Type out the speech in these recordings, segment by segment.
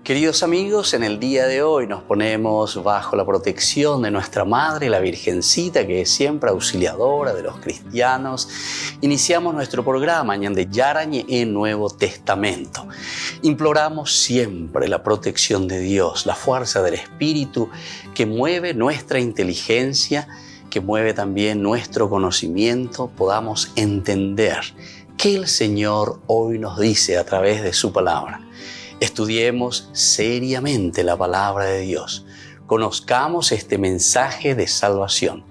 Queridos amigos, en el día de hoy nos ponemos bajo la protección de nuestra Madre, la Virgencita, que es siempre auxiliadora de los cristianos. Iniciamos nuestro programa Ñande Yarañe en Nuevo Testamento. Imploramos siempre la protección de Dios, la fuerza del Espíritu que mueve nuestra inteligencia, que mueve también nuestro conocimiento, podamos entender qué el Señor hoy nos dice a través de su palabra. Estudiemos seriamente la palabra de Dios. Conozcamos este mensaje de salvación.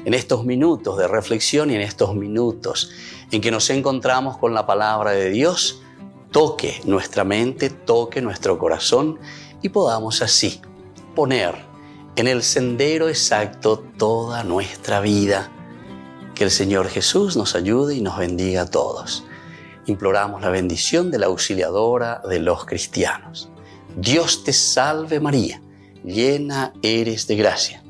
En estos minutos de reflexión y en estos minutos en que nos encontramos con la palabra de Dios, toque nuestra mente, toque nuestro corazón y podamos así poner en el sendero exacto toda nuestra vida. Que el Señor Jesús nos ayude y nos bendiga a todos. Imploramos la bendición de la auxiliadora de los cristianos. Dios te salve María, llena eres de gracia.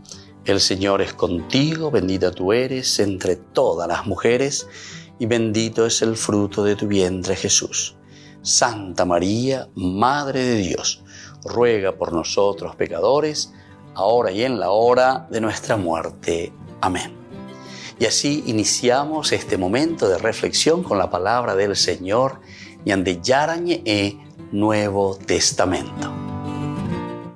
El Señor es contigo, bendita tú eres entre todas las mujeres y bendito es el fruto de tu vientre Jesús. Santa María, Madre de Dios, ruega por nosotros pecadores, ahora y en la hora de nuestra muerte. Amén. Y así iniciamos este momento de reflexión con la palabra del Señor, Ñande Yarañe Nuevo Testamento.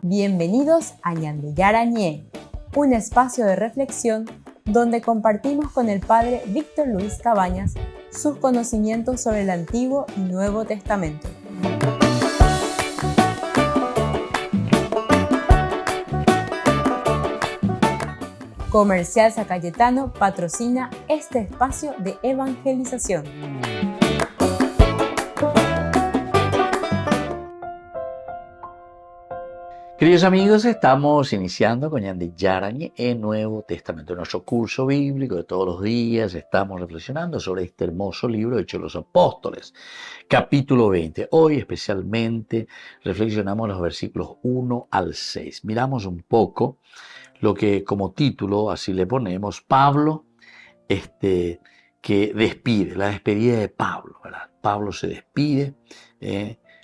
Bienvenidos a Ñande Yarañe, un espacio de reflexión donde compartimos con el Padre Víctor Luis Cabañas sus conocimientos sobre el Antiguo y Nuevo Testamento. Comercial San Cayetano patrocina este espacio de evangelización. Queridos amigos, estamos iniciando con Ñande Yarañe en Nuevo Testamento. En nuestro curso bíblico de todos los días estamos reflexionando sobre este hermoso libro de Hechos de los Apóstoles, capítulo 20. Hoy especialmente reflexionamos los versículos 1 al 6. Miramos un poco lo que como título, así le ponemos, Pablo, que despide, la despedida de Pablo, ¿verdad? Pablo se despide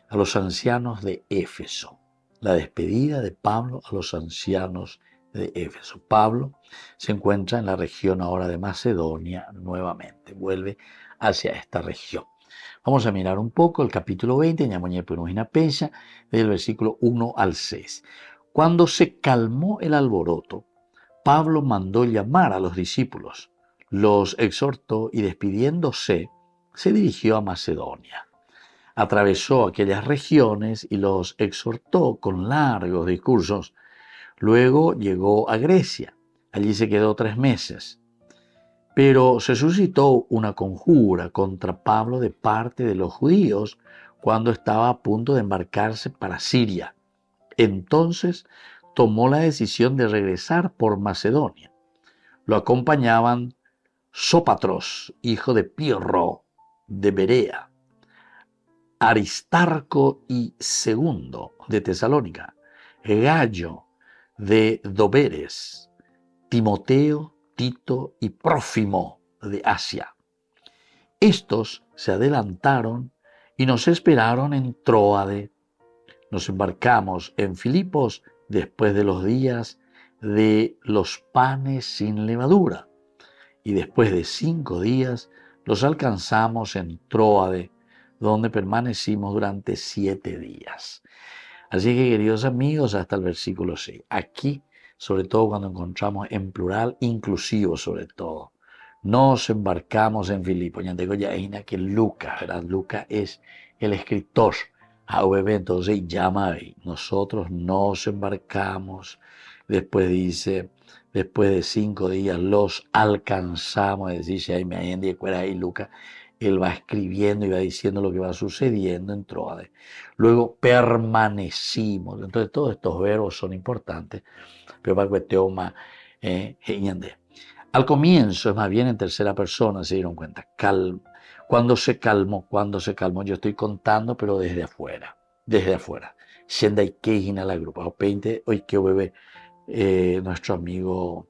a los ancianos de Éfeso. La despedida de Pablo a los ancianos de Éfeso. Pablo se encuentra en la región ahora de Macedonia nuevamente, vuelve hacia esta región. Vamos a mirar un poco el capítulo 20, del versículo 1 al 6. Cuando se calmó el alboroto, Pablo mandó llamar a los discípulos, los exhortó y despidiéndose, se dirigió a Macedonia. Atravesó aquellas regiones y los exhortó con largos discursos. Luego llegó a Grecia. Allí se quedó 3 meses. Pero se suscitó una conjura contra Pablo de parte de los judíos cuando estaba a punto de embarcarse para Siria. Entonces tomó la decisión de regresar por Macedonia. Lo acompañaban Sópatros, hijo de Pirro, de Berea, Aristarco y Segundo, de Tesalónica, Gallo, de Doberes, Timoteo, Tito y Prófimo, de Asia. Estos se adelantaron y nos esperaron en Tróade. Nos embarcamos en Filipos después de los días de los panes sin levadura y después de 5 días los alcanzamos en Tróade, donde permanecimos durante 7 días. Así que, queridos amigos, hasta el versículo 6. Aquí, sobre todo cuando encontramos en plural, inclusivo sobre todo, nos embarcamos en Filipos. Ya digo ya que Lucas, ¿verdad? Lucas es el escritor. Entonces llama ahí. Nosotros nos embarcamos. Después dice, después de 5 días los alcanzamos. Dice ahí, ahí Lucas. Él va escribiendo y va diciendo lo que va sucediendo en Tróade. Luego permanecimos. Entonces todos estos verbos son importantes. Pero para cuestión más, al comienzo, es más bien en tercera persona, se dieron cuenta. Cuando se calmó, yo estoy contando, pero desde afuera. Shendai Kejina la grupa. Hoy que bebe nuestro amigo,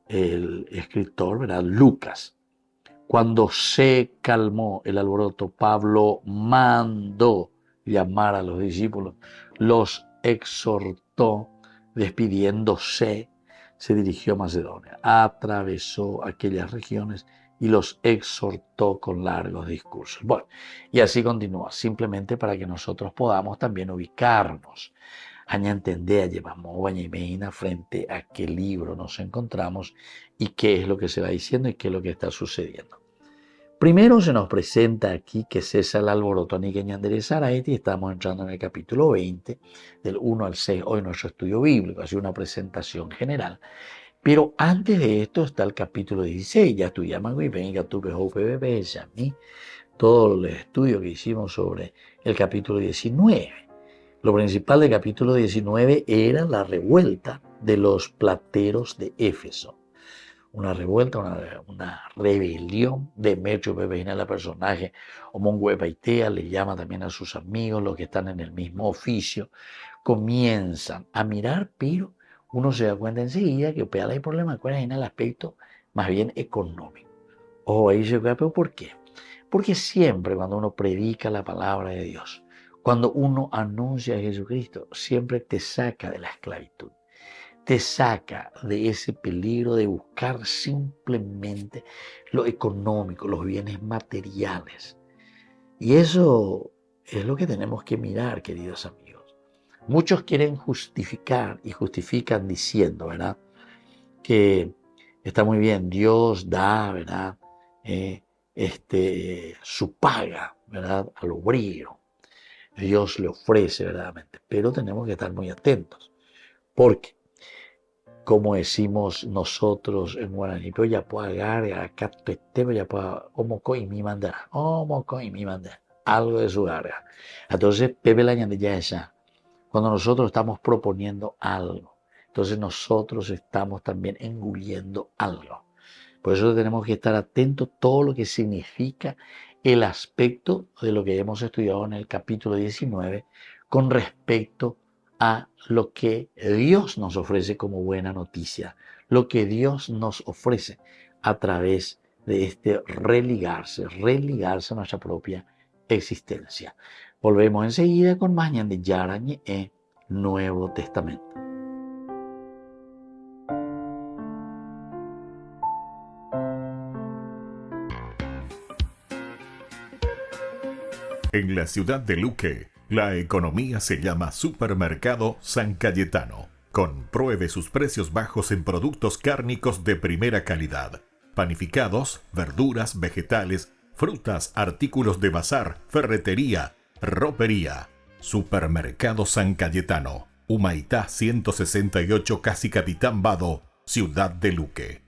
el escritor, ¿verdad? Lucas. Cuando se calmó el alboroto, Pablo mandó llamar a los discípulos, los exhortó, despidiéndose, se dirigió a Macedonia, atravesó aquellas regiones y los exhortó con largos discursos. Bueno, y así continúa, simplemente para que nosotros podamos también ubicarnos, a entender, llevamos bañimeina frente a qué libro nos encontramos y qué es lo que se va diciendo y qué es lo que está sucediendo. Primero se nos presenta aquí que cesa el alboroto ni que ñanderezaraete y estamos entrando en el capítulo 20, del 1 al 6, hoy nuestro estudio bíblico, ha sido una presentación general. Pero antes de esto está el capítulo 16, ya estudiamos y venga tú que PBB, a mí, todo el estudio que hicimos sobre el capítulo 19. Lo principal del capítulo 19 era la revuelta de los plateros de Éfeso. Una revuelta, una rebelión de Demetrio, la personaje, o Monguepaitea, le llama también a sus amigos, los que están en el mismo oficio, comienzan a mirar, pero uno se da cuenta enseguida que hay problemas en el aspecto más bien económico. Ojo, ahí se queda, pero ¿por qué? Porque siempre cuando uno predica la palabra de Dios, cuando uno anuncia a Jesucristo, siempre te saca de la esclavitud. Te saca de ese peligro de buscar simplemente lo económico, los bienes materiales. Y eso es lo que tenemos que mirar, queridos amigos. Muchos quieren justificar y justifican diciendo, ¿verdad?, que está muy bien, Dios da, ¿verdad?, su paga, ¿verdad?, al obrero. Dios le ofrece verdaderamente, pero tenemos que estar muy atentos, porque como decimos nosotros en guaraní, pero ya puedo agarrar, acá ya puedo, algo de su garra. Entonces, Pepe la ya esa, cuando nosotros estamos proponiendo algo, entonces nosotros estamos también engulliendo algo. Por eso tenemos que estar atentos a todo lo que significa el aspecto de lo que hemos estudiado en el capítulo 19 con respecto a lo que Dios nos ofrece como buena noticia, lo que Dios nos ofrece a través de este religarse a nuestra propia existencia. Volvemos enseguida con más de Yarañe en Nuevo Testamento. En la ciudad de Luque, la economía se llama Supermercado San Cayetano. Compruebe sus precios bajos en productos cárnicos de primera calidad. Panificados, verduras, vegetales, frutas, artículos de bazar, ferretería, ropería. Supermercado San Cayetano. Humaitá 168, Casi Capitán Vado, ciudad de Luque.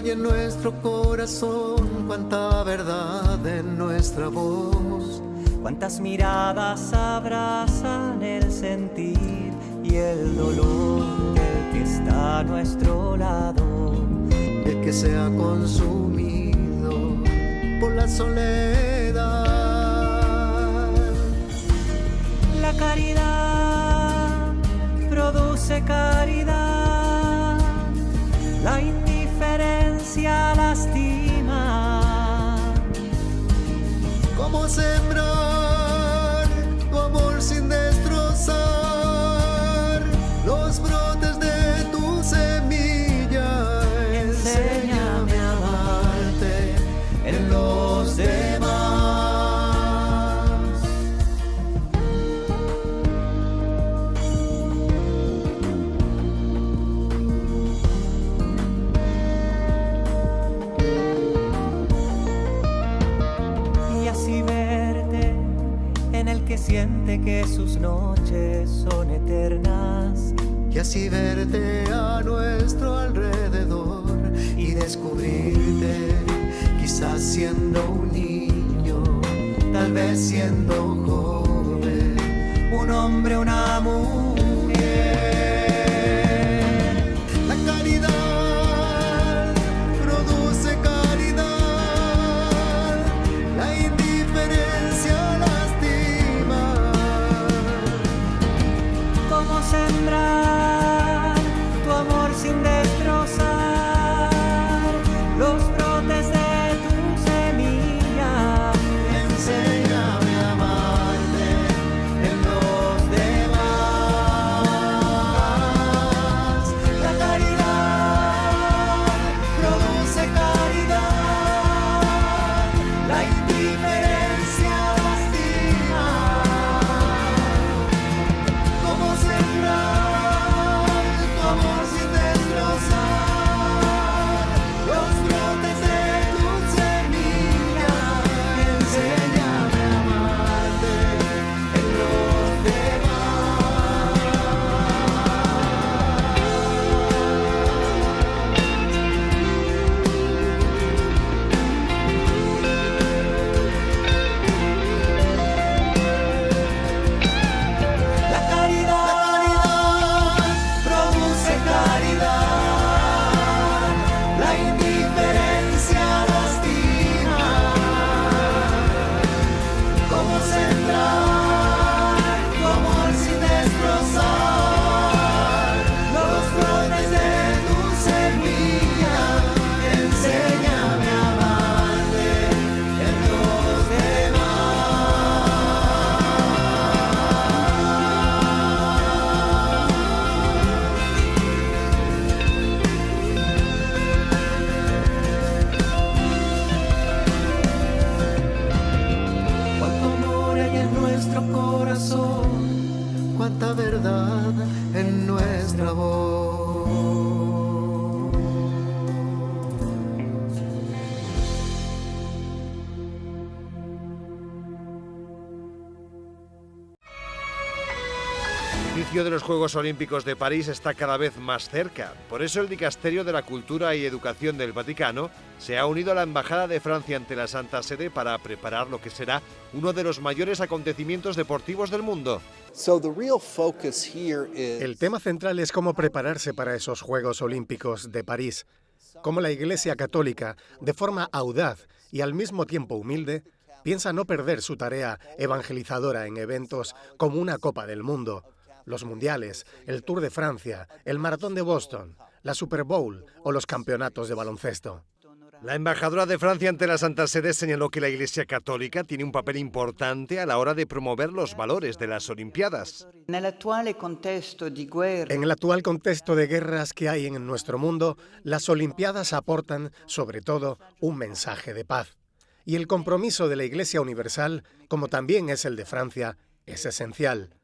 En nuestro corazón, cuánta verdad en nuestra voz, cuántas miradas abrazan el sentir y el dolor del que está a nuestro lado, el que se ha consumido por la soledad. La caridad produce caridad, la indiferencia lastima. ¿Cómo sembrar tu amor sin destrozar los brotes de tu semilla? Enséñame a amarte en los demás. Que siente que sus noches son eternas, y así verte a nuestro alrededor y descubrirte, quizás siendo un niño, tal vez siendo joven, un hombre, una mujer. La caridad produce caridad, nuestro corazón, cuánta verdad en nuestra voz. El inicio de los Juegos Olímpicos de París está cada vez más cerca. Por eso el Dicasterio de la Cultura y Educación del Vaticano se ha unido a la Embajada de Francia ante la Santa Sede para preparar lo que será uno de los mayores acontecimientos deportivos del mundo. El tema central es cómo prepararse para esos Juegos Olímpicos de París. Cómo la Iglesia Católica, de forma audaz y al mismo tiempo humilde, piensa no perder su tarea evangelizadora en eventos como una Copa del Mundo, los Mundiales, el Tour de Francia, el Maratón de Boston, la Super Bowl o los campeonatos de baloncesto. La embajadora de Francia ante la Santa Sede señaló que la Iglesia Católica tiene un papel importante a la hora de promover los valores de las Olimpiadas. En el actual contexto de guerras que hay en nuestro mundo, las Olimpiadas aportan, sobre todo, un mensaje de paz. Y el compromiso de la Iglesia Universal, como también es el de Francia, es esencial.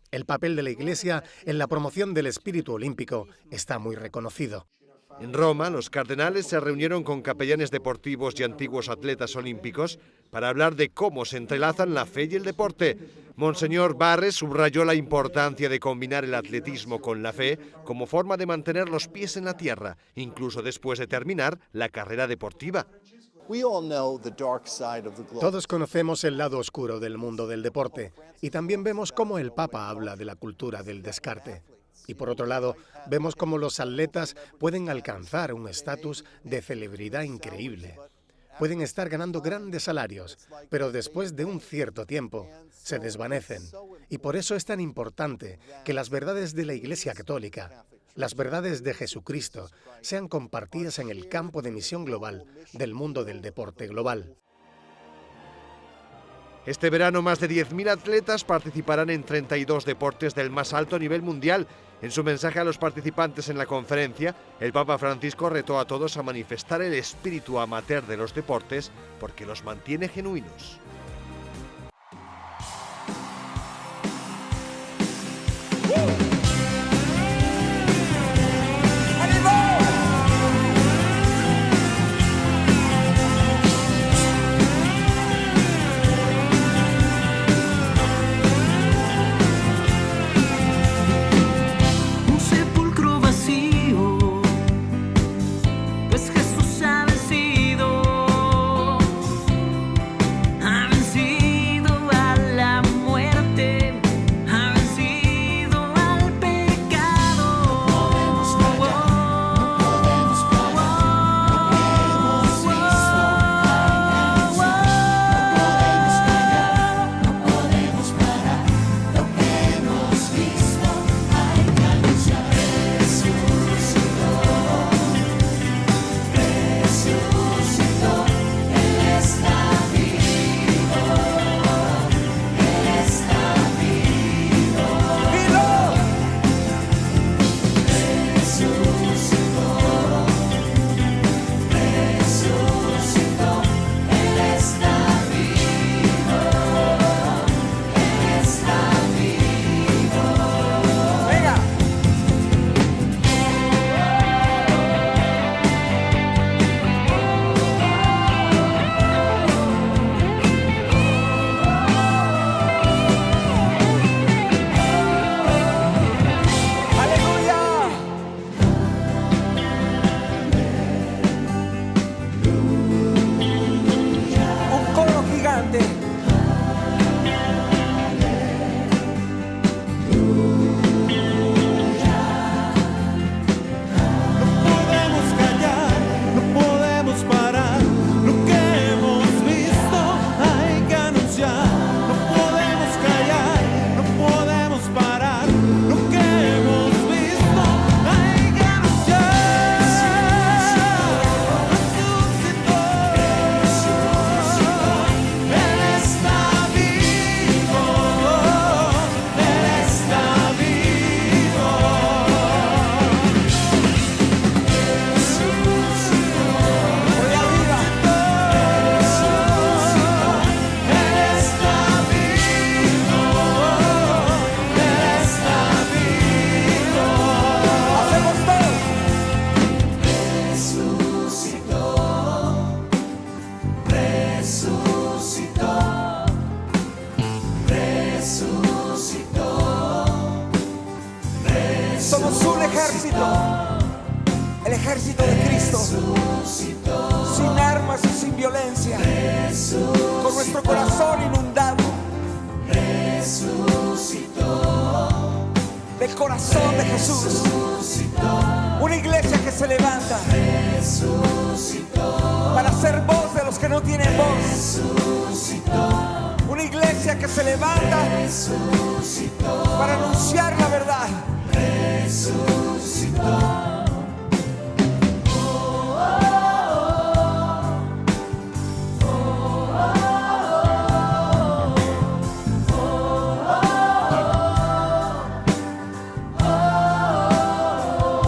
El papel de la Iglesia en la promoción del espíritu olímpico está muy reconocido. En Roma, los cardenales se reunieron con capellanes deportivos y antiguos atletas olímpicos para hablar de cómo se entrelazan la fe y el deporte. Monseñor Barres subrayó la importancia de combinar el atletismo con la fe como forma de mantener los pies en la tierra, incluso después de terminar la carrera deportiva. Todos conocemos el lado oscuro del mundo del deporte y también vemos cómo el Papa habla de la cultura del descarte. Y por otro lado, vemos cómo los atletas pueden alcanzar un estatus de celebridad increíble. Pueden estar ganando grandes salarios, pero después de un cierto tiempo se desvanecen. Y por eso es tan importante que las verdades de la Iglesia Católica, las verdades de Jesucristo, sean compartidas en el campo de misión global del mundo del deporte global. Este verano más de 10.000 atletas participarán en 32 deportes del más alto nivel mundial. En su mensaje a los participantes en la conferencia, el Papa Francisco retó a todos a manifestar el espíritu amateur de los deportes porque los mantiene genuinos. ejército de Cristo, sin armas y sin violencia, con nuestro corazón inundado del corazón de Jesús. Una iglesia que se levanta para ser voz de los que no tienen voz. Una iglesia que se levanta para anunciar la verdad.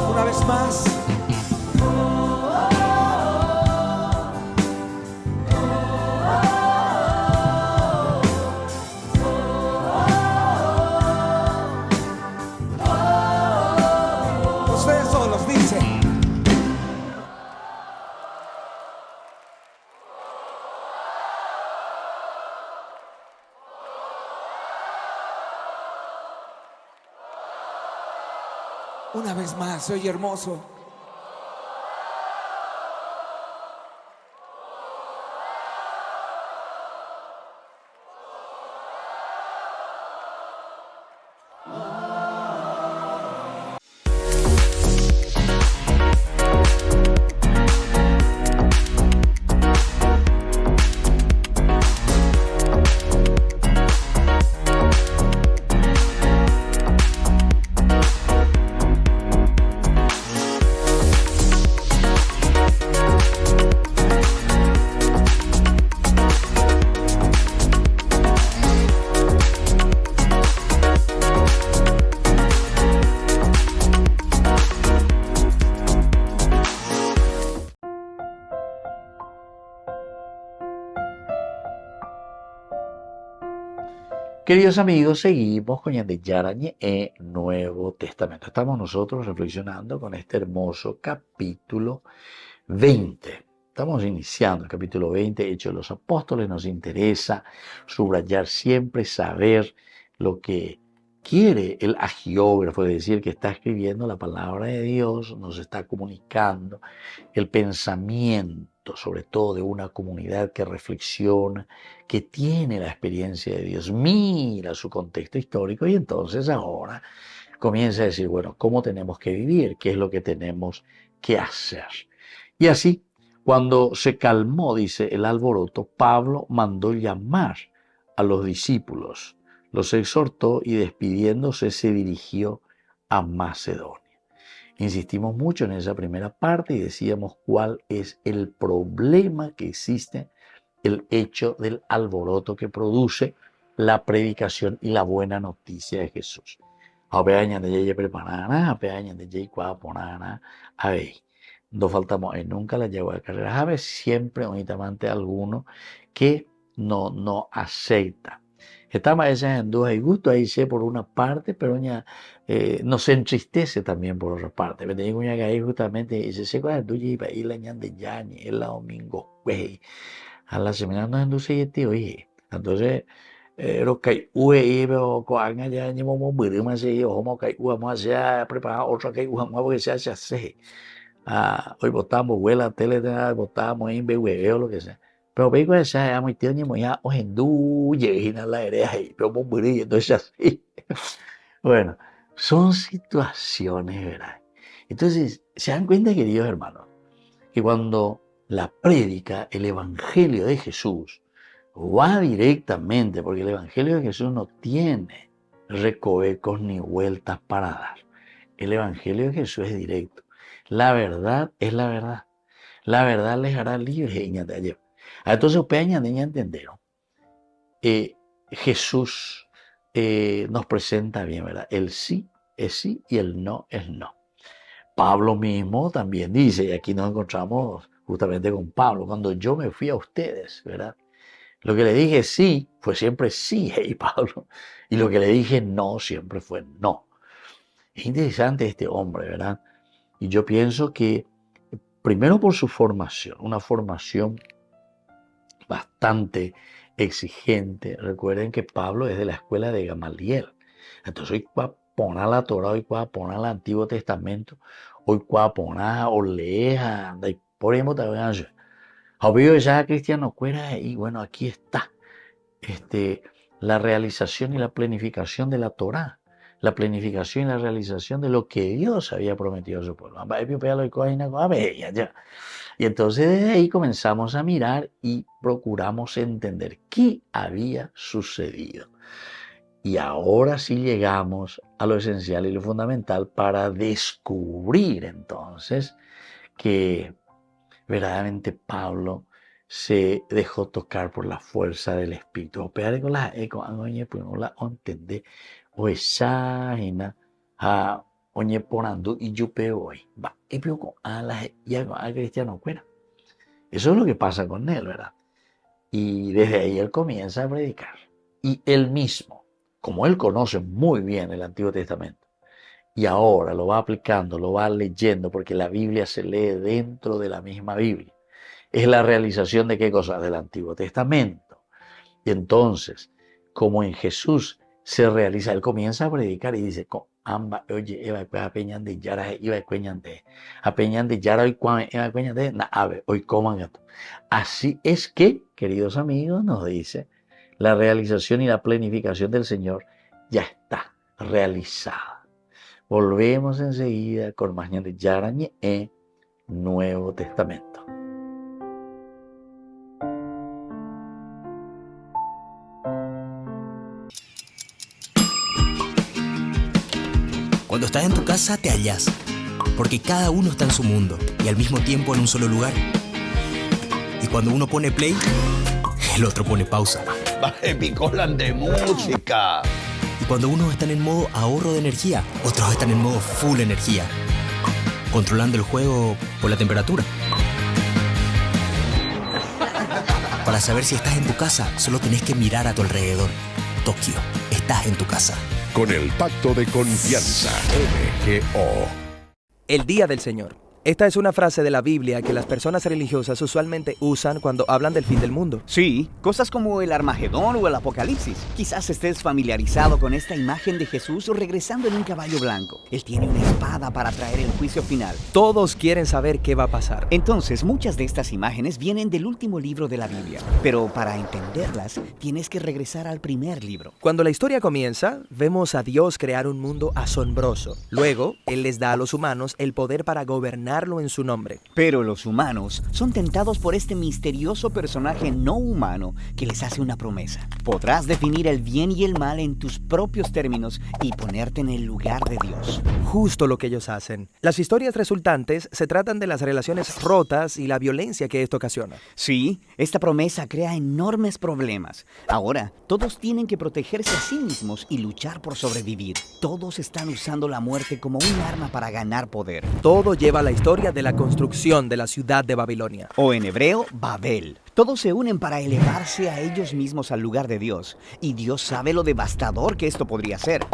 Una vez más. Ustedes solos dicen. Una vez más, se oye hermoso. Queridos amigos, seguimos con Ñande Yarañe en Nuevo Testamento. Estamos nosotros reflexionando con este hermoso capítulo 20. Estamos iniciando el capítulo 20, Hechos de los Apóstoles. Nos interesa subrayar siempre, saber lo que quiere el agiógrafo, es decir, que está escribiendo la palabra de Dios, nos está comunicando el pensamiento, sobre todo de una comunidad que reflexiona, que tiene la experiencia de Dios, mira su contexto histórico y entonces ahora comienza a decir, bueno, ¿cómo tenemos que vivir? ¿Qué es lo que tenemos que hacer? Y así, cuando se calmó, dice el alboroto, Pablo mandó llamar a los discípulos, los exhortó y despidiéndose se dirigió a Macedonia. Insistimos mucho en esa primera parte y decíamos cuál es el problema que existe, el hecho del alboroto que produce la predicación y la buena noticia de Jesús. A ver, no faltamos en nunca la llevo de carrera. A ver, siempre únicamente alguno que no acepta. Estamos en duda y gusto ahí sé por una parte, pero nos entristece también por otra parte. Me tengo que ahí justamente dice, se cuál tú lleva y la ñande yañe el domingo, güey. A la semana no enduce y tío, entonces lo que veo con allá ni momo bự mà se yo como que vamos a hacer preparar otra que vamos porque se hace. Hoy votamos vuela tele votamos en veo lo que sea. Pero veis que sea muy tío ni muy ya o hindú y en la era ahí, pero muy bự entonces así. Bueno, son situaciones, ¿verdad? Entonces, se dan cuenta, queridos hermanos, que cuando la prédica, el evangelio de Jesús, va directamente, porque el evangelio de Jesús no tiene recovecos ni vueltas para dar. El evangelio de Jesús es directo. La verdad es la verdad. La verdad les hará libres. Entonces, ustedes entendieron. Jesús nos presenta bien, ¿verdad? El sí es sí y el no es no. Pablo mismo también dice, y aquí nos encontramos justamente con Pablo, cuando yo me fui a ustedes, ¿verdad? Lo que le dije sí fue siempre sí, hey Pablo, y lo que le dije no siempre fue no. Es interesante este hombre, ¿verdad? Y yo pienso que primero por su formación, una formación bastante exigente. Recuerden que Pablo es de la escuela de Gamaliel. Entonces hoy va a poner la Torah, hoy va a poner el Antiguo Testamento, hoy cuapona o leja, por ejemplo, también obvio ya cristiano cuera y bueno, aquí está la realización y la planificación de la Torá, la planificación y la realización de lo que Dios había prometido a su pueblo. Y entonces desde ahí comenzamos a mirar y procuramos entender qué había sucedido. Y ahora sí llegamos a lo esencial y lo fundamental para descubrir entonces que verdaderamente Pablo se dejó tocar por la fuerza del Espíritu. Operar con las la entender o esa a oñe porando y yupe hoy va y con alas y a cristiano fuera. Eso es lo que pasa con él, ¿verdad? Y desde ahí él comienza a predicar. Y él mismo, como él conoce muy bien el Antiguo Testamento, y ahora lo va aplicando, lo va leyendo, porque la Biblia se lee dentro de la misma Biblia. Es la realización de qué cosas del Antiguo Testamento. Y entonces, como en Jesús se realiza, él comienza a predicar y dice, oye, Eva peñan de Yara, iba peñan de Yara, hoy Eva peñan de Naave, hoy coman esto. Así es que, queridos amigos, nos dice, la realización y la planificación del Señor ya está realizada. Volvemos enseguida con más de Yara en Nuevo Testamento. Cuando estás en tu casa te hallas, porque cada uno está en su mundo y al mismo tiempo en un solo lugar. Y cuando uno pone play, el otro pone pausa. Picolan de música. Y cuando unos están en modo ahorro de energía, otros están en modo full energía, controlando el juego por la temperatura. Para saber si estás en tu casa, solo tenés que mirar a tu alrededor. Tokio, estás en tu casa. Con el Pacto de Confianza, MGO. El Día del Señor. Esta es una frase de la Biblia que las personas religiosas usualmente usan cuando hablan del fin del mundo. Sí, cosas como el Armagedón o el Apocalipsis. Quizás estés familiarizado con esta imagen de Jesús regresando en un caballo blanco. Él tiene una espada para traer el juicio final. Todos quieren saber qué va a pasar. Entonces, muchas de estas imágenes vienen del último libro de la Biblia. Pero para entenderlas, tienes que regresar al primer libro. Cuando la historia comienza, vemos a Dios crear un mundo asombroso. Luego, Él les da a los humanos el poder para gobernar en su nombre. Pero los humanos son tentados por este misterioso personaje no humano que les hace una promesa. Podrás definir el bien y el mal en tus propios términos y ponerte en el lugar de Dios. Justo lo que ellos hacen. Las historias resultantes se tratan de las relaciones rotas y la violencia que esto ocasiona. Sí, esta promesa crea enormes problemas. Ahora, todos tienen que protegerse a sí mismos y luchar por sobrevivir. Todos están usando la muerte como un arma para ganar poder. Todo lleva a la historia de la construcción de la ciudad de Babilonia. O en hebreo, Babel. Todos se unen para elevarse a ellos mismos al lugar de Dios. Y Dios sabe lo devastador que esto podría ser.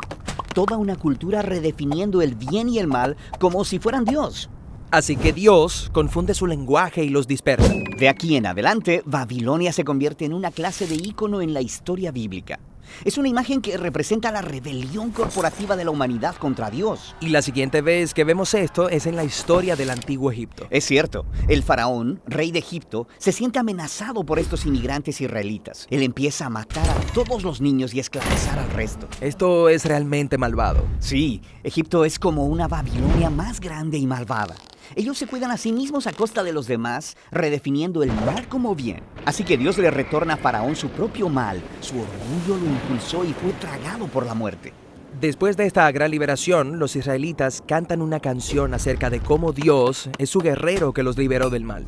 Toda una cultura redefiniendo el bien y el mal como si fueran Dios. Así que Dios confunde su lenguaje y los dispersa. De aquí en adelante, Babilonia se convierte en una clase de ícono en la historia bíblica. Es una imagen que representa la rebelión corporativa de la humanidad contra Dios. Y la siguiente vez que vemos esto es en la historia del antiguo Egipto. Es cierto, el faraón, rey de Egipto, se siente amenazado por estos inmigrantes israelitas. Él empieza a matar a todos los niños y a esclavizar al resto. Esto es realmente malvado. Sí, Egipto es como una Babilonia más grande y malvada. Ellos se cuidan a sí mismos a costa de los demás, redefiniendo el mal como bien. Así que Dios le retorna a Faraón su propio mal. Su orgullo lo impulsó y fue tragado por la muerte. Después de esta gran liberación, los israelitas cantan una canción acerca de cómo Dios es su guerrero que los liberó del mal.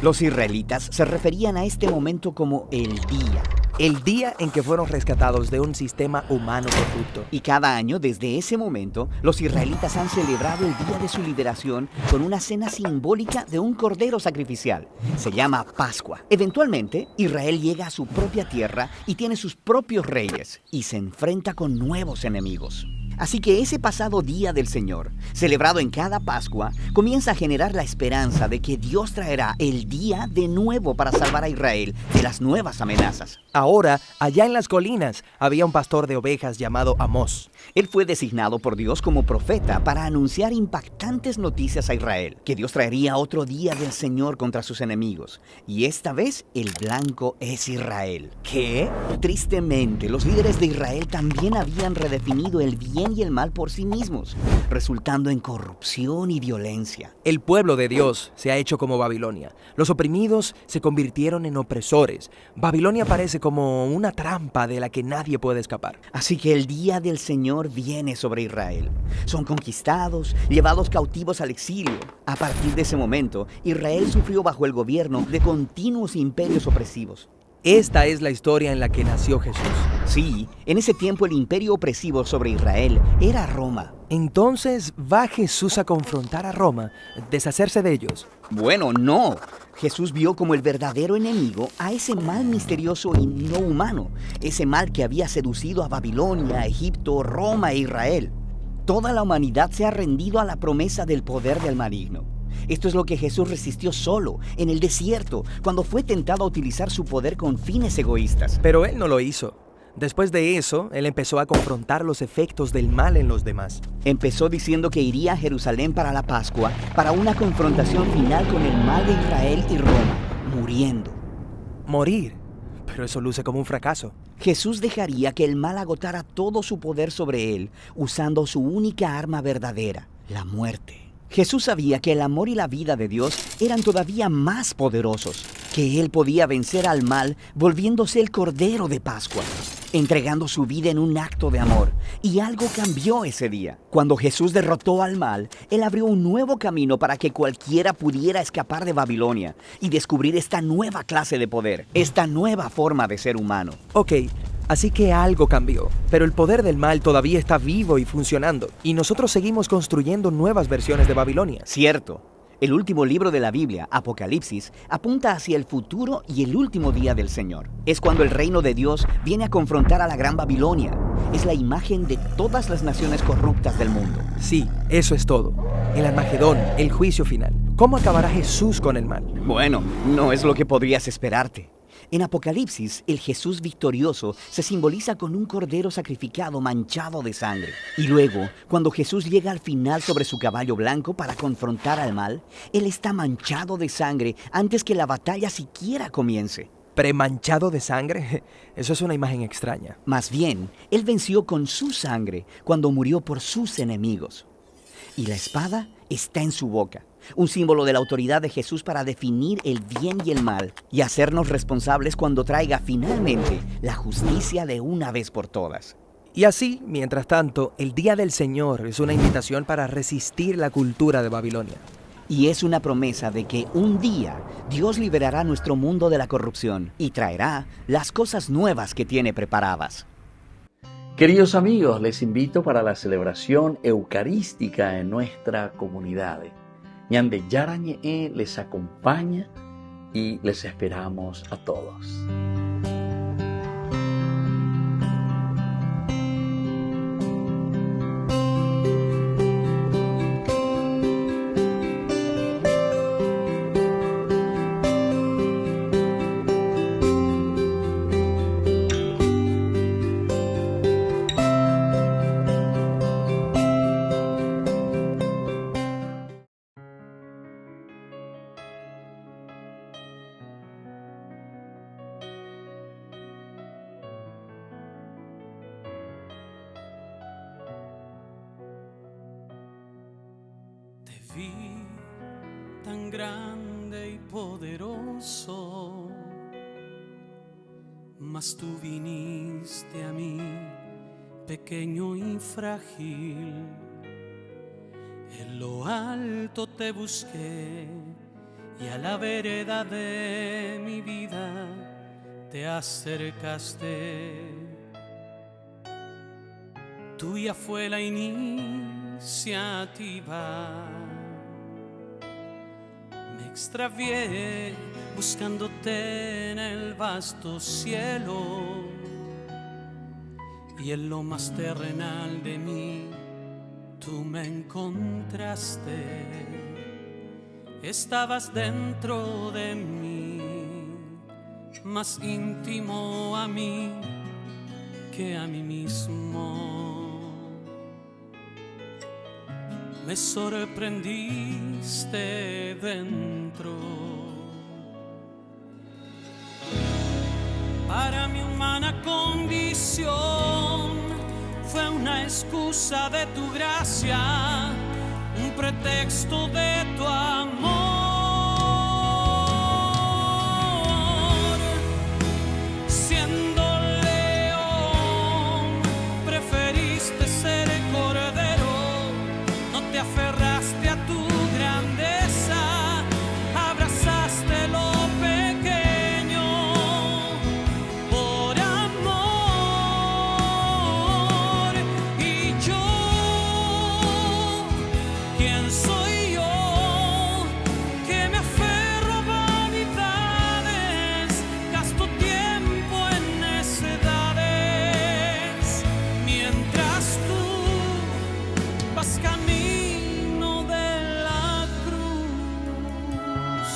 Los israelitas se referían a este momento como el día en que fueron rescatados de un sistema humano corrupto. Y cada año, desde ese momento, los israelitas han celebrado el día de su liberación con una cena simbólica de un cordero sacrificial. Se llama Pascua. Eventualmente, Israel llega a su propia tierra y tiene sus propios reyes y se enfrenta con nuevos enemigos. Así que ese pasado día del Señor, celebrado en cada Pascua, comienza a generar la esperanza de que Dios traerá el día de nuevo para salvar a Israel de las nuevas amenazas. Ahora, allá en las colinas, había un pastor de ovejas llamado Amós. Él fue designado por Dios como profeta para anunciar impactantes noticias a Israel, que Dios traería otro día del Señor contra sus enemigos. Y esta vez el blanco es Israel. ¿Qué? Tristemente, los líderes de Israel también habían redefinido el bien y el mal por sí mismos, resultando en corrupción y violencia. El pueblo de Dios se ha hecho como Babilonia. Los oprimidos se convirtieron en opresores. Babilonia parece como una trampa de la que nadie puede escapar. Así que el día del Señor viene sobre Israel. Son conquistados, llevados cautivos al exilio. A partir de ese momento, Israel sufrió bajo el gobierno de continuos imperios opresivos. Esta es la historia en la que nació Jesús. Sí, en ese tiempo el imperio opresivo sobre Israel era Roma. Entonces, ¿va Jesús a confrontar a Roma, deshacerse de ellos? Bueno, no. Jesús vio como el verdadero enemigo a ese mal misterioso y no humano, ese mal que había seducido a Babilonia, Egipto, Roma e Israel. Toda la humanidad se ha rendido a la promesa del poder del maligno. Esto es lo que Jesús resistió solo, en el desierto, cuando fue tentado a utilizar su poder con fines egoístas. Pero él no lo hizo. Después de eso, él empezó a confrontar los efectos del mal en los demás. Empezó diciendo que iría a Jerusalén para la Pascua, para una confrontación final con el mal de Israel y Roma, muriendo. Morir. Pero eso luce como un fracaso. Jesús dejaría que el mal agotara todo su poder sobre él, usando su única arma verdadera, la muerte. Jesús sabía que el amor y la vida de Dios eran todavía más poderosos, que Él podía vencer al mal volviéndose el Cordero de Pascua, entregando su vida en un acto de amor. Y algo cambió ese día. Cuando Jesús derrotó al mal, Él abrió un nuevo camino para que cualquiera pudiera escapar de Babilonia y descubrir esta nueva clase de poder, esta nueva forma de ser humano. Ok. Así que algo cambió, pero el poder del mal todavía está vivo y funcionando, y nosotros seguimos construyendo nuevas versiones de Babilonia. Cierto. El último libro de la Biblia, Apocalipsis, apunta hacia el futuro y el último día del Señor. Es cuando el reino de Dios viene a confrontar a la gran Babilonia. Es la imagen de todas las naciones corruptas del mundo. Sí, eso es todo. El Armagedón, el juicio final. ¿Cómo acabará Jesús con el mal? Bueno, no es lo que podrías esperarte. En Apocalipsis, el Jesús victorioso se simboliza con un cordero sacrificado manchado de sangre. Y luego, cuando Jesús llega al final sobre su caballo blanco para confrontar al mal, Él está manchado de sangre antes que la batalla siquiera comience. ¿Premanchado de sangre? Eso es una imagen extraña. Más bien, Él venció con su sangre cuando murió por sus enemigos. Y la espada está en su boca, un símbolo de la autoridad de Jesús para definir el bien y el mal y hacernos responsables cuando traiga finalmente la justicia de una vez por todas. Y así, mientras tanto, el Día del Señor es una invitación para resistir la cultura de Babilonia. Y es una promesa de que un día Dios liberará nuestro mundo de la corrupción y traerá las cosas nuevas que tiene preparadas. Queridos amigos, les invito para la celebración eucarística en nuestra comunidad. Ñande Yarañe les acompaña y les esperamos a todos. Vi tan grande y poderoso, mas tú viniste a mí, pequeño y frágil. En lo alto te busqué y a la vereda de mi vida te acercaste. Tuya fue la iniciativa. Me extravié buscándote en el vasto cielo y en lo más terrenal de mí tú me encontraste. Estabas dentro de mí, más íntimo a mí que a mí mismo. Me sorprendiste dentro. Para mi humana condición fue una excusa de tu gracia, un pretexto de tu amor. Siendo león, preferiste ser cordero, no te aferraste a tu grandeza, abrazaste lo pequeño por amor. Y yo, ¿quién soy yo que me aferro a vanidades? Gasto tiempo en necedades, mientras tú vas camino de la cruz.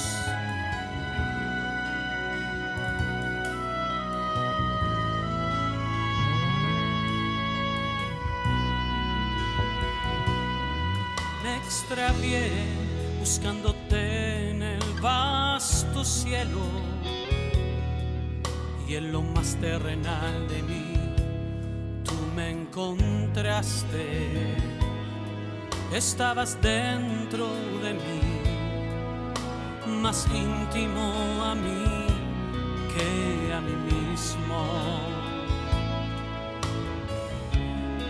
Me extravié buscándote en el vasto cielo, y en lo más terrenal de mí tú me encontraste. Estabas dentro de mí, más íntimo a mí que a mí mismo.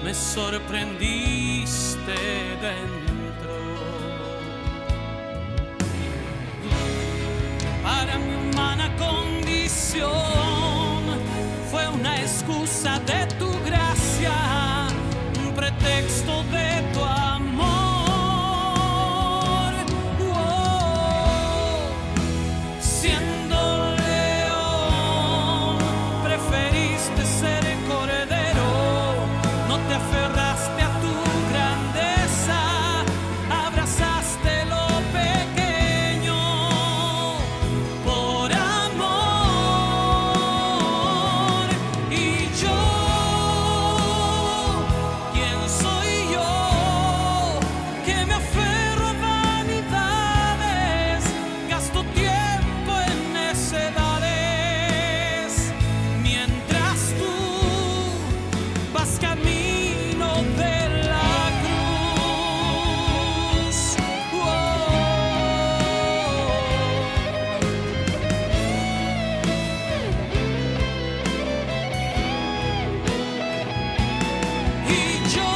Me sorprendiste dentro. Para mi humana condición fue una excusa de tu gracia, un pretexto de tu amor. Siendo león, preferiste ser cordero, no te aferraste a tu grandeza, abrazaste lo pequeño por amor. Y yo, ¿quién soy yo que me aferro a vanidades? Gasto tiempo en necedades, mientras tú vas camino de la cruz. Y yo,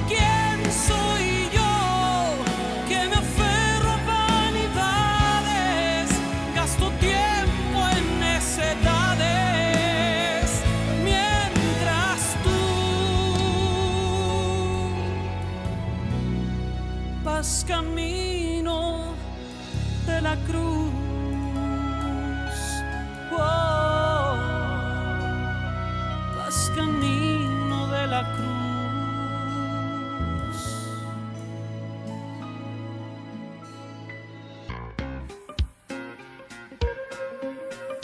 ¿quién soy yo que me aferro a vanidades? Gasto tiempo en necedades, mientras tú vas camino de la cruz. Vas camino de la cruz.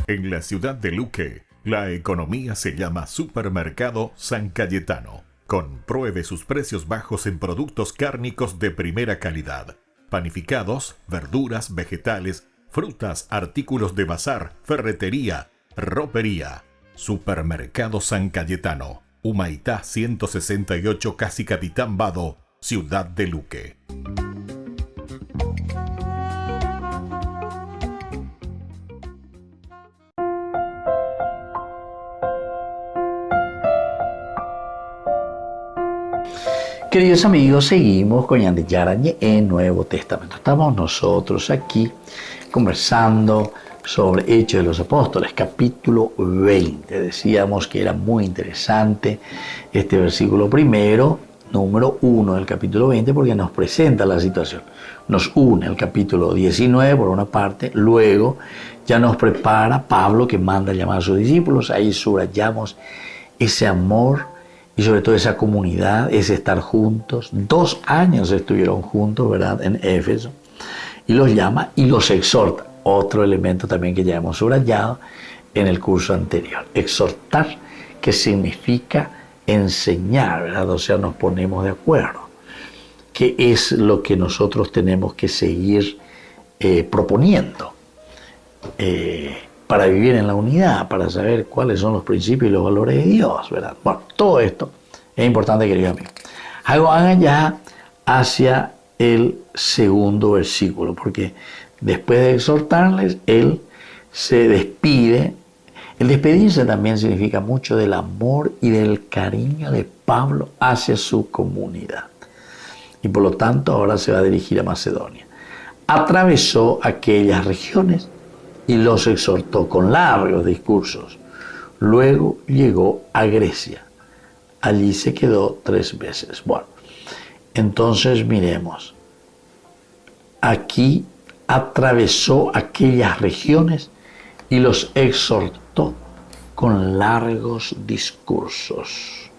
En la ciudad de Luque, la economía se llama Supermercado San Cayetano. Compruebe sus precios bajos en productos cárnicos de primera calidad. Panificados, verduras, vegetales, frutas, artículos de bazar, ferretería, ropería. Supermercado San Cayetano. Humaitá 168, Casi Capitán Vado, ciudad de Luque. Queridos amigos, seguimos con Ñande Yarañe en Nuevo Testamento. Estamos nosotros aquí conversando sobre Hechos de los Apóstoles, capítulo 20. Decíamos que era muy interesante este versículo primero, número 1 del capítulo 20 porque nos presenta la situación. Nos une el capítulo 19 por una parte, luego ya nos prepara Pablo que manda a llamar a sus discípulos, ahí subrayamos ese amor y sobre todo esa comunidad, ese estar juntos. 2 años estuvieron juntos, ¿verdad?, en Éfeso, y los llama y los exhorta. Otro elemento también que ya hemos subrayado en el curso anterior. Exhortar, que significa enseñar, ¿verdad? O sea, nos ponemos de acuerdo. ¿Qué es lo que nosotros tenemos que seguir proponiendo para vivir en la unidad, para saber cuáles son los principios y los valores de Dios, ¿verdad? Bueno, todo esto es importante, querido amigo. Algo hagan ya hacia el segundo versículo, porque después de exhortarles, él se despide. El despedirse también significa mucho del amor y del cariño de Pablo hacia su comunidad. Y por lo tanto ahora se va a dirigir a Macedonia. Atravesó aquellas regiones y los exhortó con largos discursos. Luego llegó a Grecia. Allí se quedó 3 veces. Bueno, entonces miremos. Aquí atravesó aquellas regiones y los exhortó con largos discursos.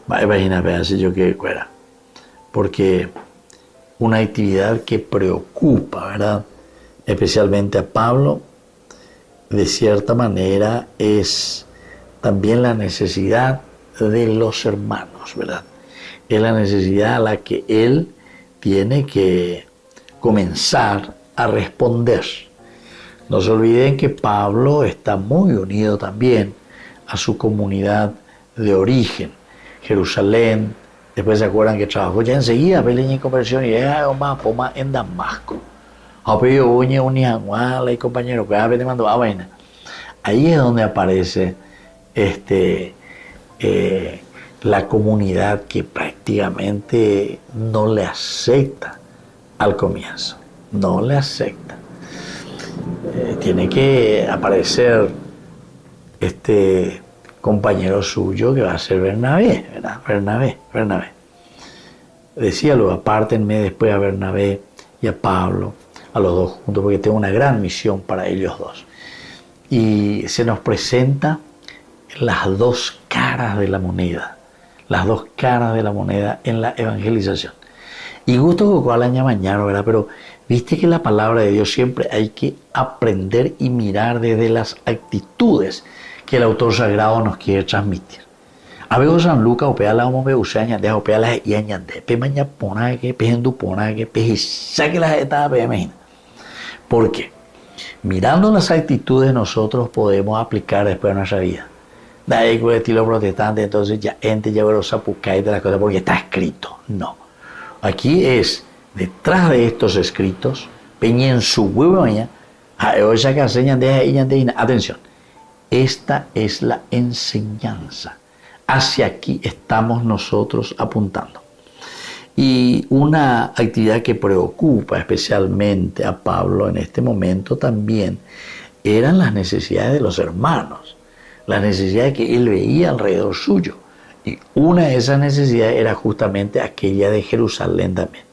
Imagínate, así yo que fuera. Porque una actividad que preocupa, ¿verdad?, especialmente a Pablo, de cierta manera es también la necesidad de los hermanos, ¿verdad? Es la necesidad a la que él tiene que comenzar a responder. No se olviden que Pablo está muy unido también a su comunidad de origen, Jerusalén. Después se acuerdan que trabajó ya enseguida, Belén y conversión, y en Damasco. Y compañero, ahí es donde aparece la comunidad que prácticamente no le acepta al comienzo, no le acepta. Tiene que aparecer este compañero suyo que va a ser Bernabé, ¿verdad? Bernabé. Decíalo, apártenme después a Bernabé y a Pablo, a los dos juntos, porque tengo una gran misión para ellos dos. Y se nos presenta las 2 caras de la moneda, las 2 caras de la moneda en la evangelización. Y gusto con la mañana, ¿verdad? Pero viste que la palabra de Dios siempre hay que aprender y mirar desde las actitudes que el autor sagrado nos quiere transmitir. A veces San Lucas opea la homo beusaña de opea la y añade pemaña pona que pejendu pona que pejisa que las etapas imagina. ¿Por qué? Mirando las actitudes nosotros podemos aplicar después a nuestra vida. De ahí con el estilo protestante, entonces ya ente ya veros apucay de las cosas porque está escrito. No. Aquí es detrás de estos escritos, peñen su huevo atención. Esta es la enseñanza. Hacia aquí estamos nosotros apuntando. Y una actividad que preocupa especialmente a Pablo en este momento también eran las necesidades de los hermanos, las necesidades que él veía alrededor suyo. Y una de esas necesidades era justamente aquella de Jerusalén también.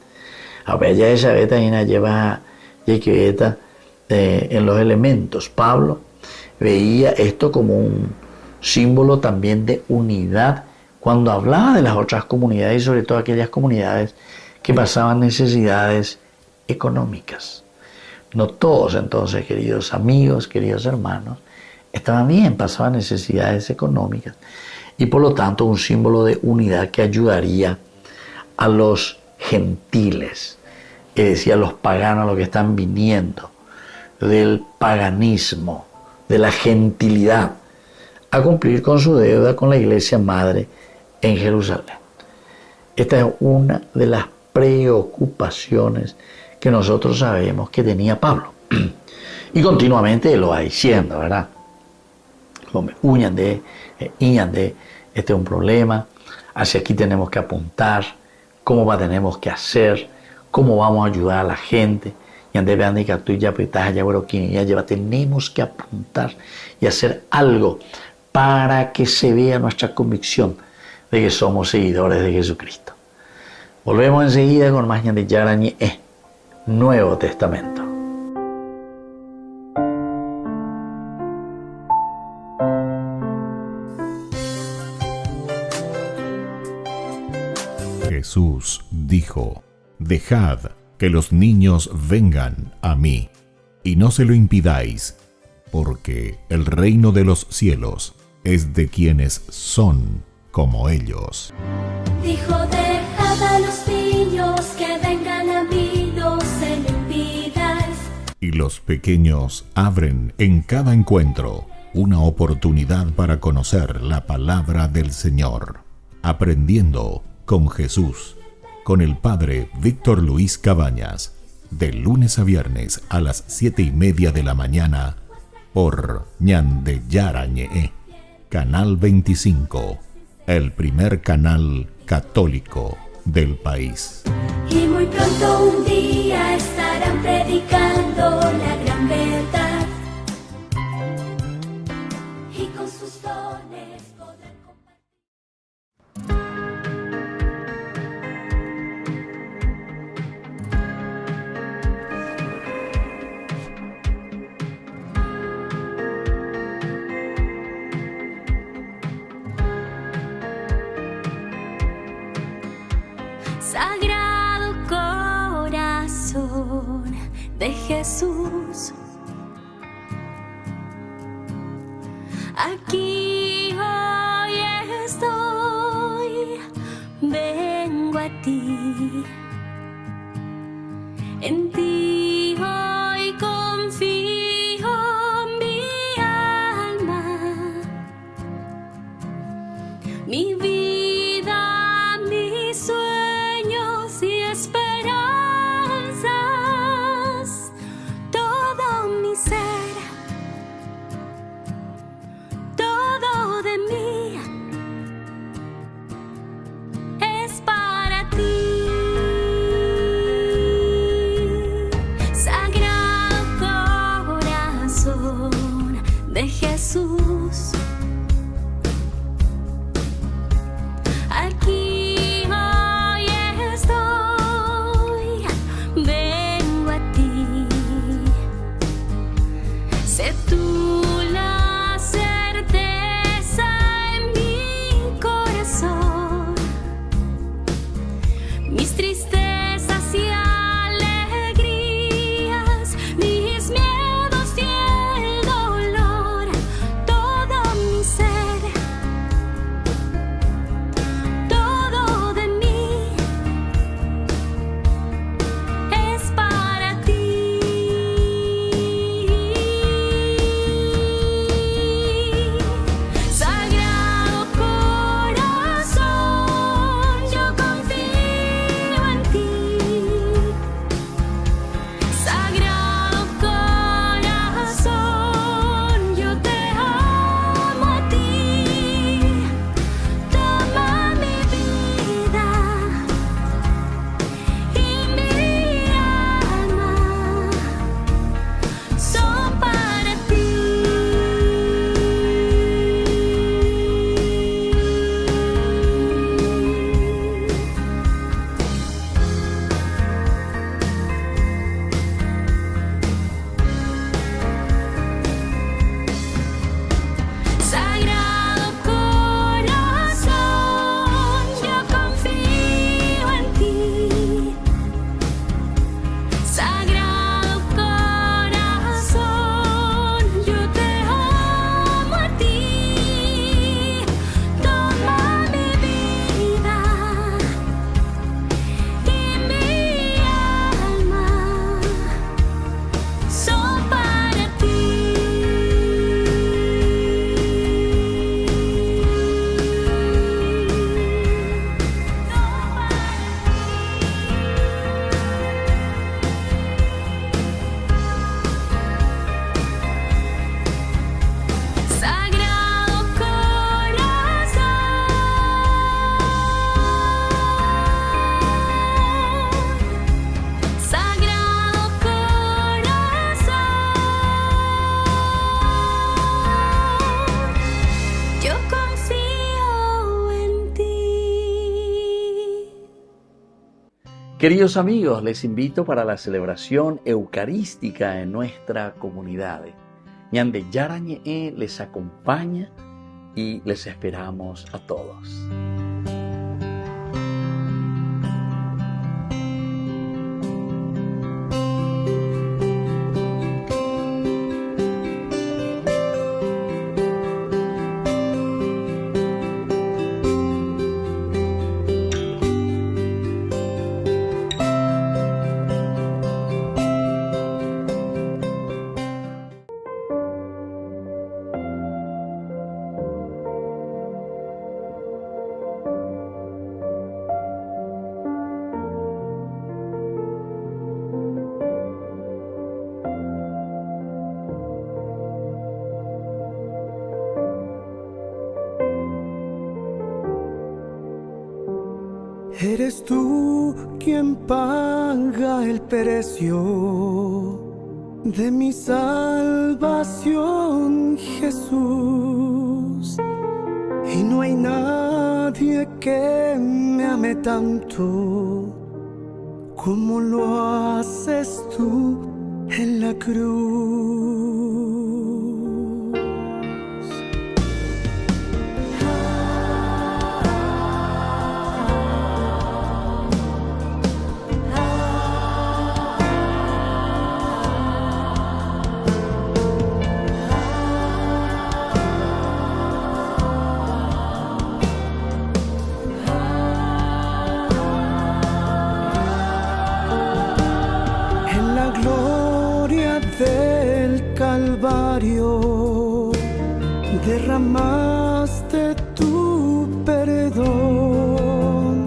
Ahora ya esa beta lleva en los elementos. Pablo veía esto como un símbolo también de unidad cuando hablaba de las otras comunidades y sobre todo aquellas comunidades que pasaban necesidades económicas. No todos entonces, queridos amigos, queridos hermanos, estaban bien, pasaban necesidades económicas y por lo tanto un símbolo de unidad que ayudaría a los gentiles, es decir, a los paganos, a los que están viniendo del paganismo, de la gentilidad, a cumplir con su deuda con la iglesia madre en Jerusalén. Esta es una de las preocupaciones que nosotros sabemos que tenía Pablo. Y continuamente lo va diciendo, ¿verdad? Iñande, este es un problema, hacia aquí tenemos que apuntar, cómo tenemos que hacer, cómo vamos a ayudar a la gente. Tenemos que apuntar y hacer algo para que se vea nuestra convicción de que somos seguidores de Jesucristo. Volvemos enseguida con más de Yarañé, Nuevo Testamento. Jesús dijo: Dejad que los niños vengan a mí, y no se lo impidáis, porque el reino de los cielos es de quienes son como ellos. Dijo: dejad a los niños que vengan a mí, no se lo impidáis. Y los pequeños abren en cada encuentro una oportunidad para conocer la palabra del Señor, aprendiendo con Jesús, con el Padre Víctor Luis Cabañas, de lunes a viernes a las 7:30 de la mañana, por Ñande Yarañé, Canal 25, el primer canal católico del país. Y muy pronto un día estarán predicando la gran verdad, y con sus dones podrán Sagrado corazón de Jesús, aquí hoy estoy, vengo a ti, en ti hoy confío mi alma, mi vida, mi sueño y esperanzas, todo mi ser, todo de mí es para ti. Sagrado corazón de Jesús, Queridos amigos, les invito para la celebración eucarística en nuestra comunidad. Ñande Yarañe les acompaña y les esperamos a todos. Eres tú quien paga el precio de mi salvación, Jesús. Y no hay nadie que me ame tanto como lo haces tú en la cruz. Del Calvario derramaste tu perdón,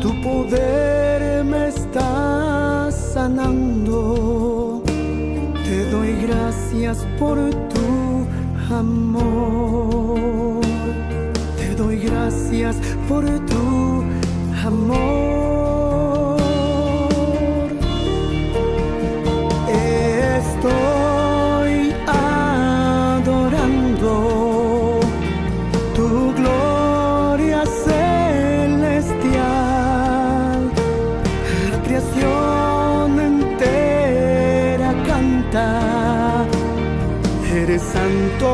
tu poder me está sanando, te doy gracias por tu amor, te doy gracias por tu amor. Estoy adorando tu gloria celestial. La creación entera canta, eres santo.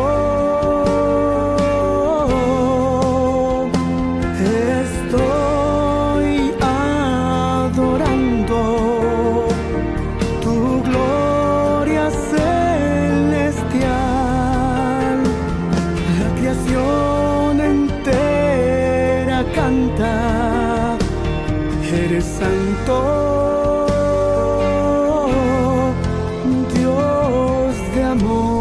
Estoy adorando tu gloria celestial, la creación entera canta, eres santo, Dios de amor.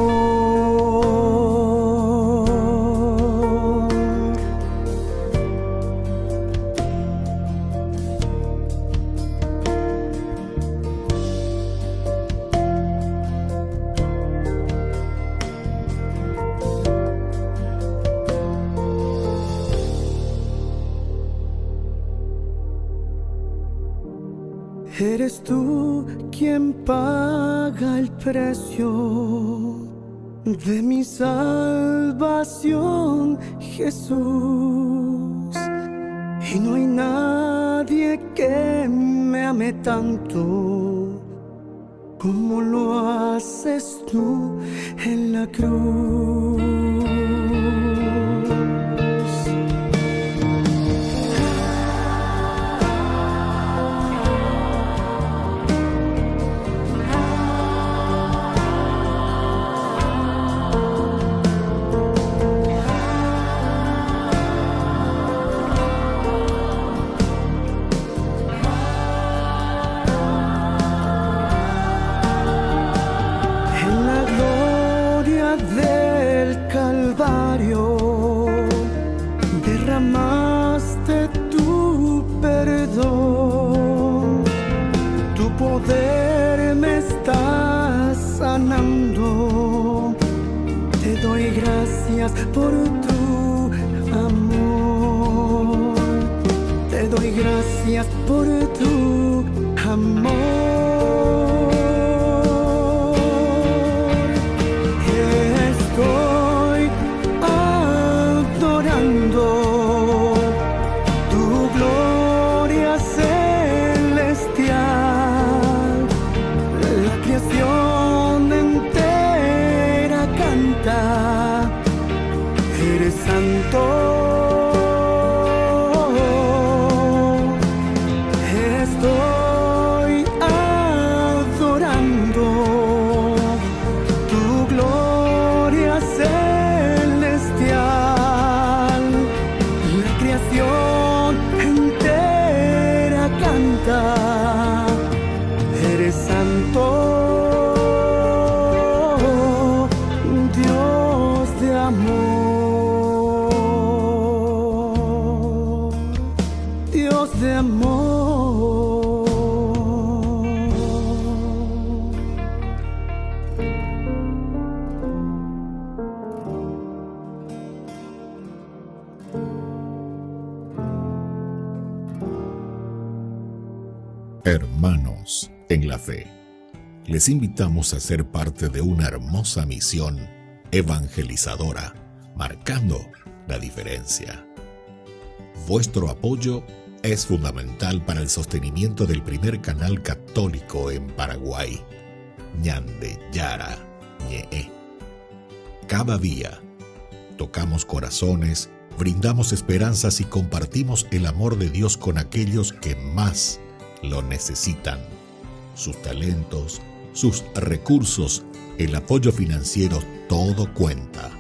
Eres tú quien paga el precio de mi salvación, Jesús. Y no hay nadie que me ame tanto como lo haces tú en la cruz. Del Calvario derramaste tu perdón, tu poder me está sanando, te doy gracias por tu amor, te doy gracias por tu amor. Estoy adorando tu gloria celestial, Hermanos en la fe, les invitamos a ser parte de una hermosa misión evangelizadora, marcando la diferencia. Vuestro apoyo es fundamental para el sostenimiento del primer canal católico en Paraguay, Ñande Yara Ñe. Cada día tocamos corazones, brindamos esperanzas y compartimos el amor de Dios con aquellos que más lo necesitan. Sus talentos, sus recursos, el apoyo financiero, todo cuenta.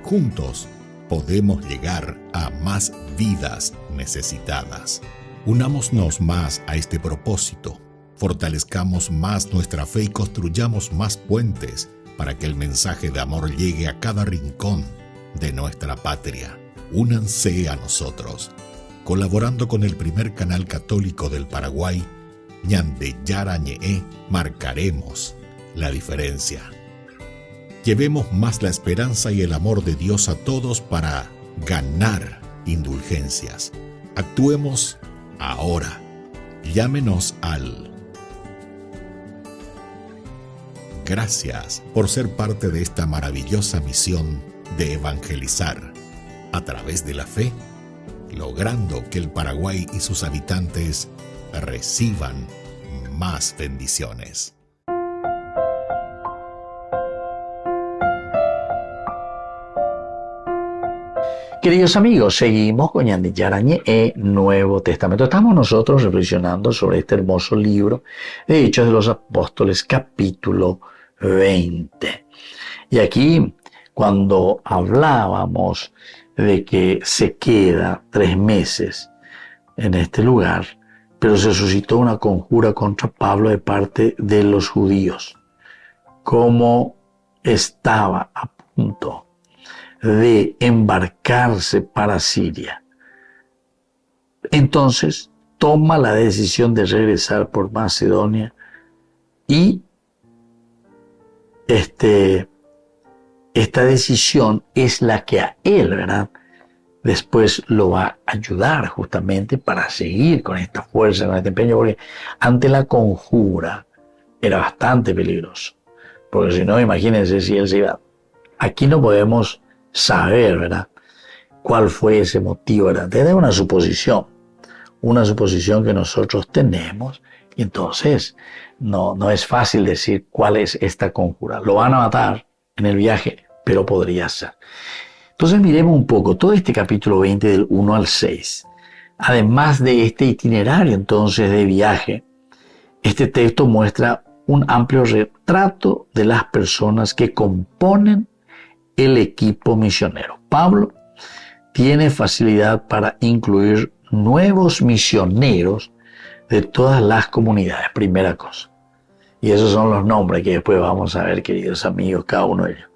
Juntos podemos llegar a más vidas necesitadas. Unámonos más a este propósito, fortalezcamos más nuestra fe y construyamos más puentes para que el mensaje de amor llegue a cada rincón de nuestra patria. Únanse a nosotros, colaborando con el primer canal católico del Paraguay, Ñande Yara Ñe, marcaremos la diferencia. Llevemos más la esperanza y el amor de Dios a todos para ganar indulgencias. Actuemos ahora. Llámenos al... Gracias por ser parte de esta maravillosa misión de evangelizar a través de la fe, logrando que el Paraguay y sus habitantes reciban más bendiciones. Queridos amigos, seguimos con Ñande Yara Ñe, Nuevo Testamento. Estamos nosotros reflexionando sobre este hermoso libro de Hechos de los Apóstoles, capítulo 20. Y aquí, cuando hablábamos de que se queda 3 meses en este lugar, pero se suscitó una conjura contra Pablo de parte de los judíos, como estaba a punto de embarcarse para Siria. Entonces toma la decisión de regresar por Macedonia y esta decisión es la que a él, ¿verdad?, después lo va a ayudar justamente para seguir con esta fuerza, con este empeño, porque ante la conjura era bastante peligroso. Porque si no, imagínense si él se iba. Aquí no podemos saber, ¿verdad?, cuál fue ese motivo, ¿verdad? Tener una suposición que nosotros tenemos, y entonces no es fácil decir cuál es esta conjura. Lo van a matar en el viaje, pero podría ser. Entonces miremos un poco todo este capítulo 20 del 1 al 6. Además de este itinerario entonces de viaje, este texto muestra un amplio retrato de las personas que componen el equipo misionero. Pablo tiene facilidad para incluir nuevos misioneros de todas las comunidades, primera cosa. Y esos son los nombres que después vamos a ver, queridos amigos, cada uno de ellos.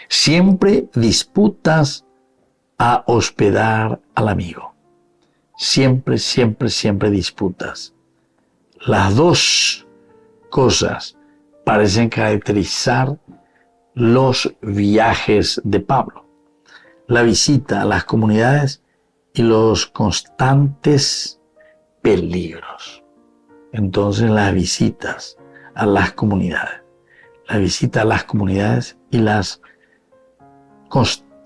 Siempre disputas a hospedar al amigo. Siempre disputas. Las dos cosas parecen caracterizar los viajes de Pablo: la visita a las comunidades y los constantes peligros. Entonces, las visitas a las comunidades,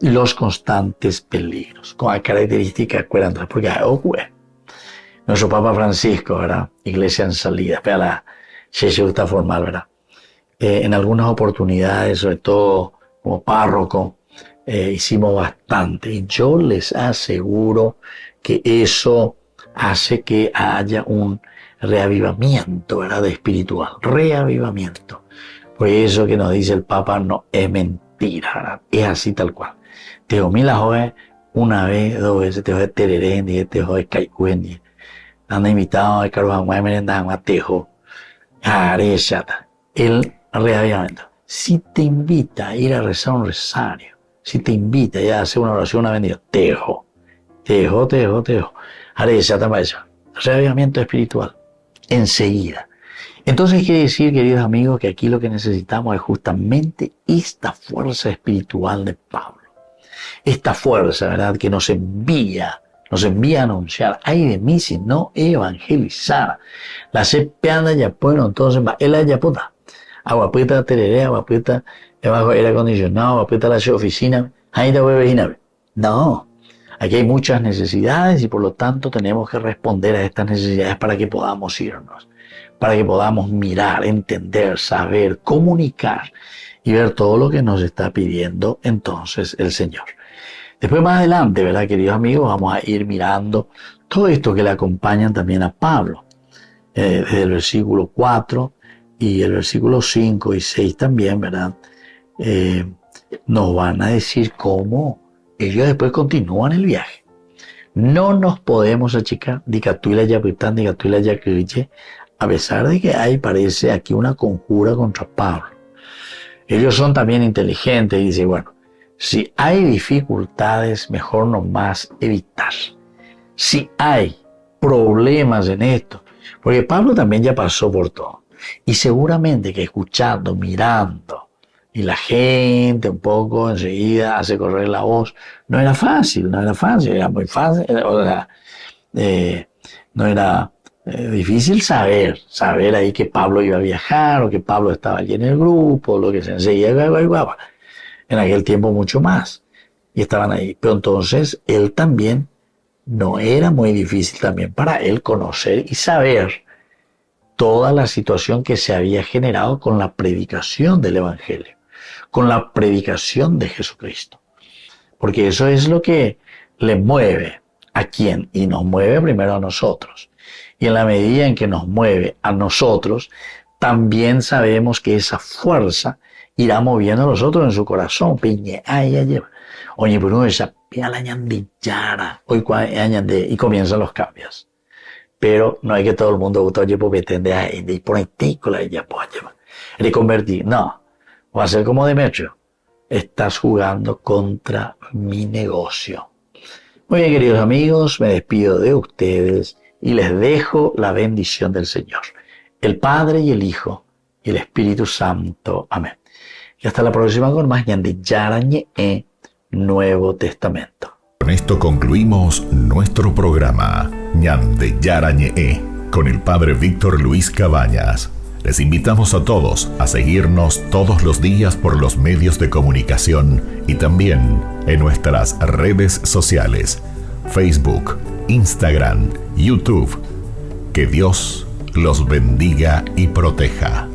y los constantes peligros, con la característica, acuérdense, porque nuestro Papa Francisco, ¿verdad?, iglesia en salida, espera la se gusta formal, ¿verdad?, en algunas oportunidades, sobre todo como párroco, hicimos bastante, y yo les aseguro que eso hace que haya un reavivamiento, ¿verdad?, espiritual, reavivamiento. Por eso que nos dice el Papa no es mentira, ¿verdad?, es así tal cual. Te comí la joven una vez, 2 veces, te joven tererén, te joven caicuén, anda invitado a Carlos Aguay, merenda, matejo, arechata, el reavivamiento. Si te invita a ir a rezar un rosario, si te invita a hacer una oración, una bendición, tejo, arechata para eso, reavivamiento espiritual, enseguida. Entonces quiere decir, queridos amigos, que aquí lo que necesitamos es justamente esta fuerza espiritual de Pablo. Esta fuerza, ¿verdad?, que nos envía nos envía a anunciar, ay de mí si no evangelizara. La sepiana ya bueno, entonces va, él ya puta. Aguapita tereré, aguapita bajo aire acondicionado, aguapita la oficina, ahí te voy a ver. No, aquí hay muchas necesidades y por lo tanto tenemos que responder a estas necesidades para que podamos irnos, para que podamos mirar, entender, saber, comunicar y ver todo lo que nos está pidiendo entonces el Señor. Después más adelante, ¿verdad, queridos amigos? Vamos a ir mirando todo esto que le acompañan también a Pablo. Desde el versículo 4 y el versículo 5 y 6 también, ¿verdad? Nos van a decir cómo ellos después continúan el viaje. No nos podemos achicar, a pesar de que hay, parece aquí una conjura contra Pablo. Ellos son también inteligentes y dicen, bueno, si hay dificultades, mejor nomás evitar. Si hay problemas en esto, porque Pablo también ya pasó por todo. Y seguramente que escuchando, mirando, y la gente un poco enseguida hace correr la voz, no era fácil, era muy fácil, o sea, no era difícil saber ahí que Pablo iba a viajar, o que Pablo estaba allí en el grupo, lo que se enseguida, en aquel tiempo mucho más, y estaban ahí. Pero entonces él también, no era muy difícil también para él conocer y saber toda la situación que se había generado con la predicación del Evangelio, con la predicación de Jesucristo. Porque eso es lo que le mueve a quién, y nos mueve primero a nosotros. Y en la medida en que nos mueve a nosotros, también sabemos que esa fuerza irá moviendo a nosotros en su corazón. Oye, pero esa y comienzan los cambios. Pero no hay que todo el mundo reconvertir. No, va a ser como Demetrio. Estás jugando contra mi negocio. Muy bien, queridos amigos, me despido de ustedes y les dejo la bendición del Señor, el Padre y el Hijo y el Espíritu Santo. Amén. Y hasta la próxima con más Ñande Yarañe Nuevo Testamento. Con esto concluimos nuestro programa Ñande Yarañe con el Padre Víctor Luis Cabañas. Les invitamos a todos a seguirnos todos los días por los medios de comunicación y también en nuestras redes sociales, Facebook, Instagram, YouTube. Que Dios los bendiga y proteja.